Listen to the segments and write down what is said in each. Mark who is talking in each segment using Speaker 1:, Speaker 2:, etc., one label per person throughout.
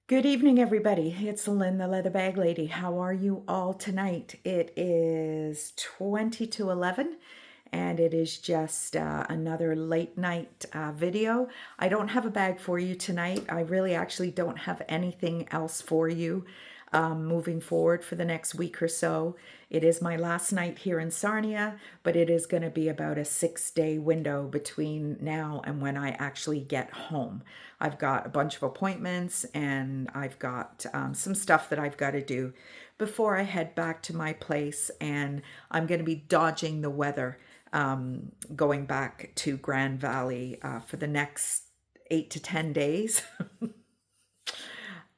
Speaker 1: Good evening, everybody. It's Lynn, the Leather Bag Lady. How are you all tonight? It is 20 to 11, and it is just another late night video. I don't have a bag for you tonight. I really actually don't have anything else for you moving forward for the next week or so. It is my last night here in Sarnia, but it is going to be about a 6-day window between now and when I actually get home. I've got a bunch of appointments and I've got some stuff that I've got to do before I head back to my place, and I'm going to be dodging the weather going back to Grand Valley for the next 8 to 10 days.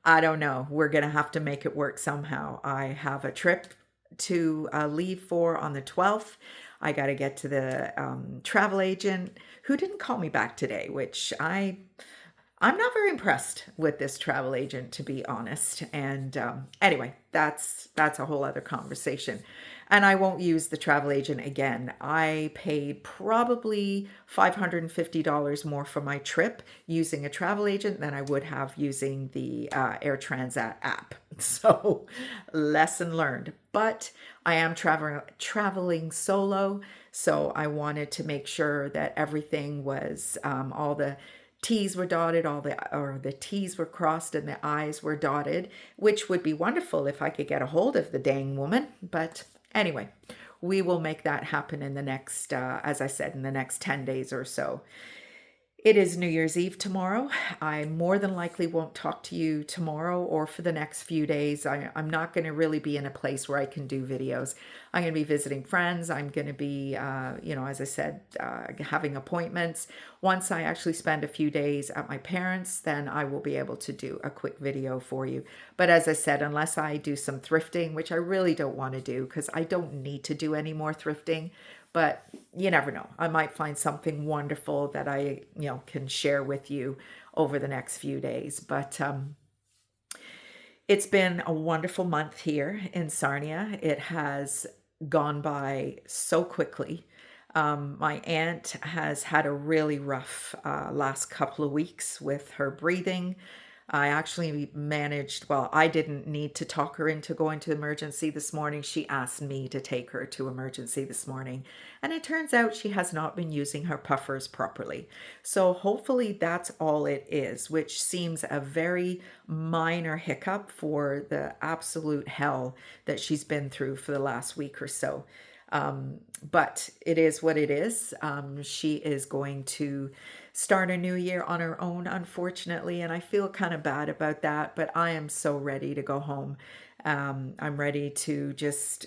Speaker 1: I don't know. We're going to have to make it work somehow. I have a trip to leave for on the 12th. I got to get to the travel agent who didn't call me back today, which I'm not very impressed with this travel agent, to be honest. And anyway, that's a whole other conversation. And I won't use the travel agent again. I paid probably $550 more for my trip using a travel agent than I would have using the Air Transat app. So, lesson learned. But I am traveling solo, so I wanted to make sure that everything was all the T's were dotted, the T's were crossed and the I's were dotted, which would be wonderful if I could get a hold of the dang woman. But anyway, we will make that happen in the next, as I said, in the next 10 days or so. It is New Year's Eve tomorrow. I more than likely won't talk to you tomorrow or for the next few days. I'm not going to really be in a place where I can do videos. I'm going to be visiting friends. I'm going to be, as I said, having appointments. Once I actually spend a few days at my parents', then I will be able to do a quick video for you. But as I said, unless I do some thrifting, which I really don't want to do because I don't need to do any more thrifting. But you never know. I might find something wonderful that I, can share with you over the next few days. But it's been a wonderful month here in Sarnia. It has gone by so quickly. My aunt has had a really rough last couple of weeks with her breathing. I actually managed, well, I didn't need to talk her into going to emergency this morning. She asked me to take her to emergency this morning. And it turns out she has not been using her puffers properly. So hopefully that's all it is, which seems a very minor hiccup for the absolute hell that she's been through for the last week or so. But it is what it is. She is going to start a new year on her own, unfortunately, and I feel kind of bad about that, but I am so ready to go home. I'm ready to just,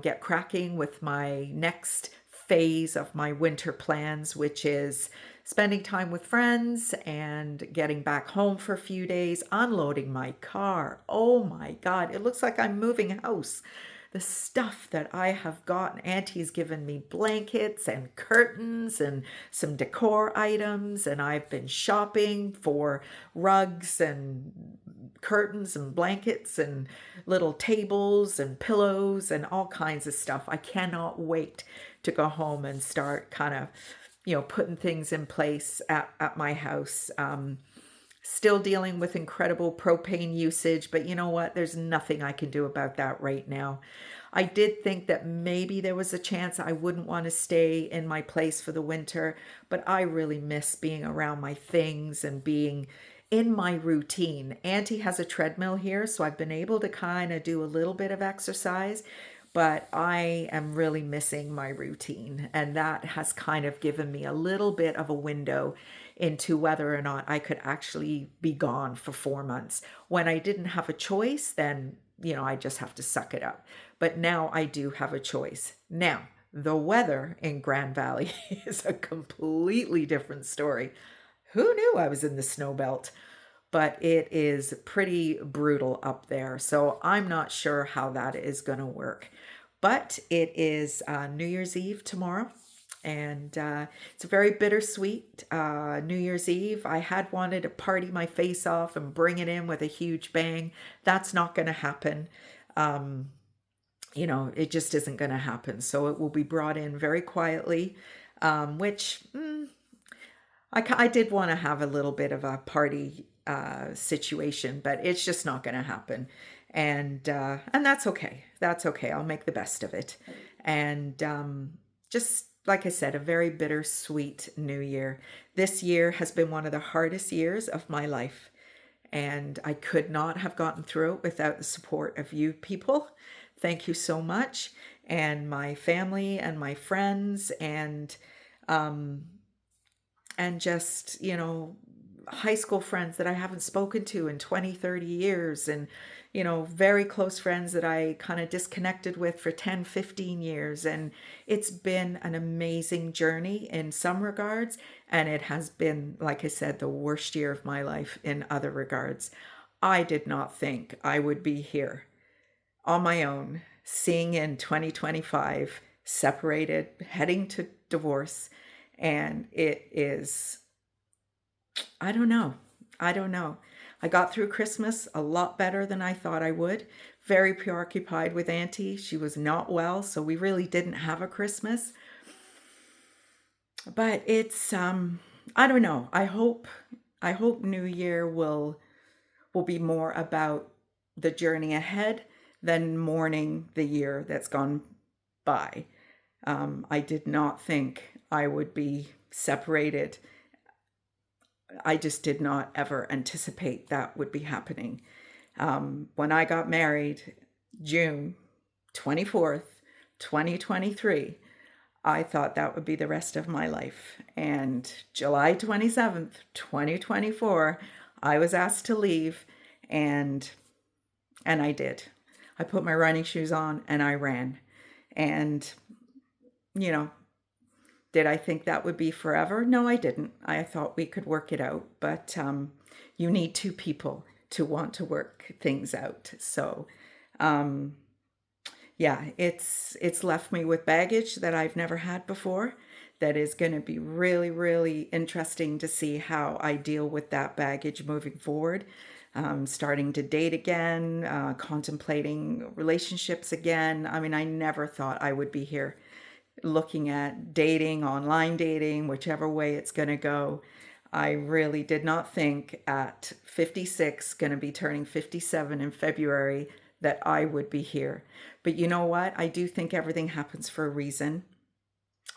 Speaker 1: get cracking with my next phase of my winter plans, which is spending time with friends and getting back home for a few days, unloading my car. Oh my God, it looks like I'm moving house. The stuff that I have gotten. Auntie's given me blankets and curtains and some decor items, and I've been shopping for rugs and curtains and blankets and little tables and pillows and all kinds of stuff. I cannot wait to go home and start kind of, putting things in place at my house. Still dealing with incredible propane usage, but you know what? There's nothing I can do about that right now. I did think that maybe there was a chance I wouldn't want to stay in my place for the winter, but I really miss being around my things and being in my routine. Auntie has a treadmill here, so I've been able to kind of do a little bit of exercise, but I am really missing my routine. And that has kind of given me a little bit of a window into whether or not I could actually be gone for 4 months. When I didn't have a choice, then, I just have to suck it up. But now I do have a choice. Now, the weather in Grand Valley is a completely different story. Who knew I was in the snow belt? But it is pretty brutal up there. So I'm not sure how that is going to work. But it is New Year's Eve tomorrow. And it's a very bittersweet New Year's Eve. I had wanted to party my face off and bring it in with a huge bang. That's not going to happen. It just isn't going to happen. So it will be brought in very quietly, which I did want to have a little bit of a party situation, but it's just not going to happen. And that's okay. That's okay. I'll make the best of it. And just like I said, a very bittersweet new year. This year has been one of the hardest years of my life, and I could not have gotten through it without the support of you people. Thank you so much, and my family and my friends, um, and just, high school friends that I haven't spoken to in 20, 30 years, and, very close friends that I kind of disconnected with for 10, 15 years. And it's been an amazing journey in some regards. And it has been, like I said, the worst year of my life in other regards. I did not think I would be here on my own, seeing in 2025, separated, heading to divorce. And it is, I don't know. I don't know. I got through Christmas a lot better than I thought I would. Very preoccupied with Auntie. She was not well, so we really didn't have a Christmas. But it's I don't know. I hope New Year will be more about the journey ahead than mourning the year that's gone by. I did not think I would be separated. I just did not ever anticipate that would be happening. When I got married, June 24th, 2023, I thought that would be the rest of my life. And July 27th, 2024, I was asked to leave, and I did. I put my running shoes on and I ran. And you know, did I think that would be forever? No, I didn't. I thought we could work it out, but you need two people to want to work things out. So, um, yeah, it's left me with baggage that I've never had before. That is going to be really, really interesting to see how I deal with that baggage moving forward. Starting to date again, contemplating relationships again. I mean, I never thought I would be here looking at dating, online dating, whichever way it's going to go. I really did not think at 56, going to be turning 57 in February, that I would be here. But you know what? I do think everything happens for a reason.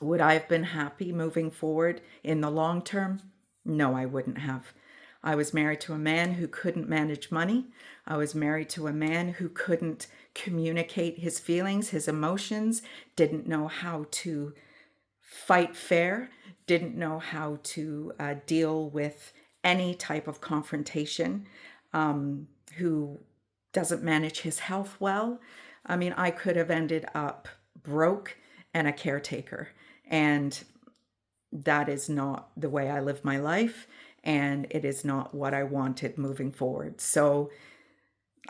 Speaker 1: Would I have been happy moving forward in the long term? No, I wouldn't have. I was married to a man who couldn't manage money. I was married to a man who couldn't communicate his feelings, his emotions, didn't know how to fight fair, didn't know how to deal with any type of confrontation, who doesn't manage his health well. I mean, I could have ended up broke and a caretaker. And that is not the way I live my life. And it is not what I wanted moving forward. So,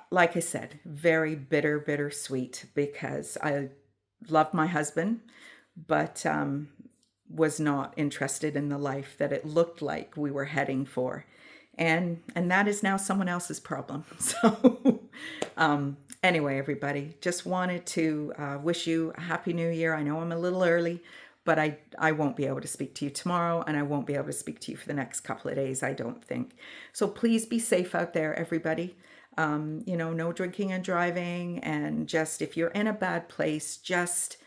Speaker 1: like I said, very bitter, bittersweet, because I loved my husband, but was not interested in the life that it looked like we were heading for. And that is now someone else's problem. So anyway, everybody, just wanted to wish you a happy new year. I know I'm a little early, but I won't be able to speak to you tomorrow, and I won't be able to speak to you for the next couple of days, I don't think. So please be safe out there, everybody. No drinking and driving, and just if you're in a bad place, just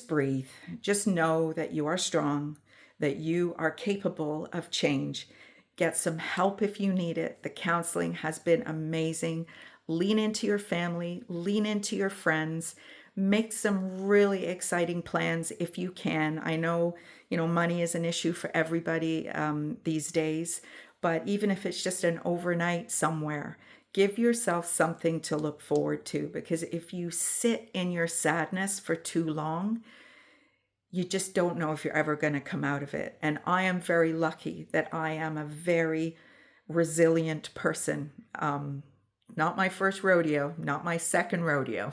Speaker 1: breathe. Just know that you are strong, that you are capable of change. Get some help if you need it. The counseling has been amazing. Lean into your family, lean into your friends. Make some really exciting plans if you can. I know, money is an issue for everybody these days, but even if it's just an overnight somewhere, give yourself something to look forward to, because if you sit in your sadness for too long, you just don't know if you're ever going to come out of it. And I am very lucky that I am a very resilient person. Not my first rodeo, not my second rodeo.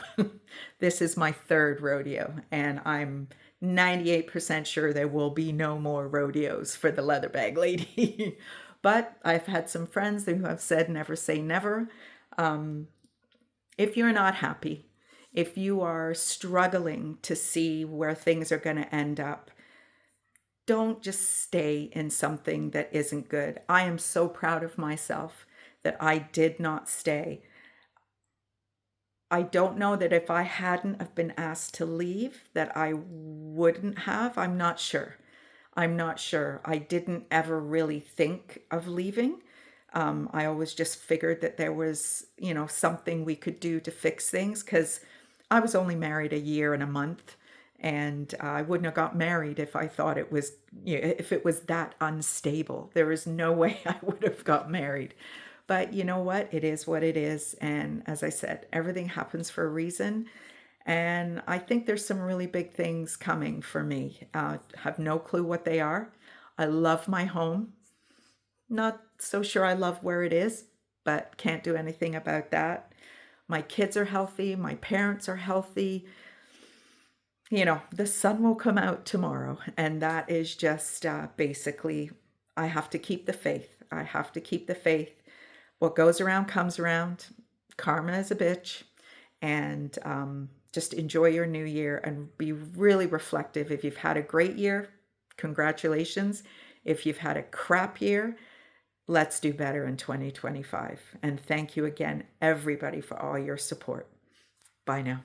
Speaker 1: This is my third rodeo, and I'm 98% sure there will be no more rodeos for the leather bag lady. But I've had some friends who have said never say never. If you're not happy, if you are struggling to see where things are going to end up, Don't just stay in something that isn't good. I am so proud of myself that I did not stay. I don't know that if I hadn't have been asked to leave that I wouldn't have. I'm not sure. I'm not sure. I didn't ever really think of leaving. I always just figured that there was, something we could do to fix things because I was only married a year and a month, and I wouldn't have got married if I thought it was, if it was that unstable. There is no way I would have got married. But you know what? It is what it is. And as I said, everything happens for a reason. And I think there's some really big things coming for me. Have no clue what they are. I love my home. Not so sure I love where it is, but can't do anything about that. My kids are healthy. My parents are healthy. The sun will come out tomorrow. And that is just basically, I have to keep the faith. I have to keep the faith. What goes around comes around. Karma is a bitch. And just enjoy your new year and be really reflective. If you've had a great year, congratulations. If you've had a crap year, let's do better in 2025. And thank you again, everybody, for all your support. Bye now.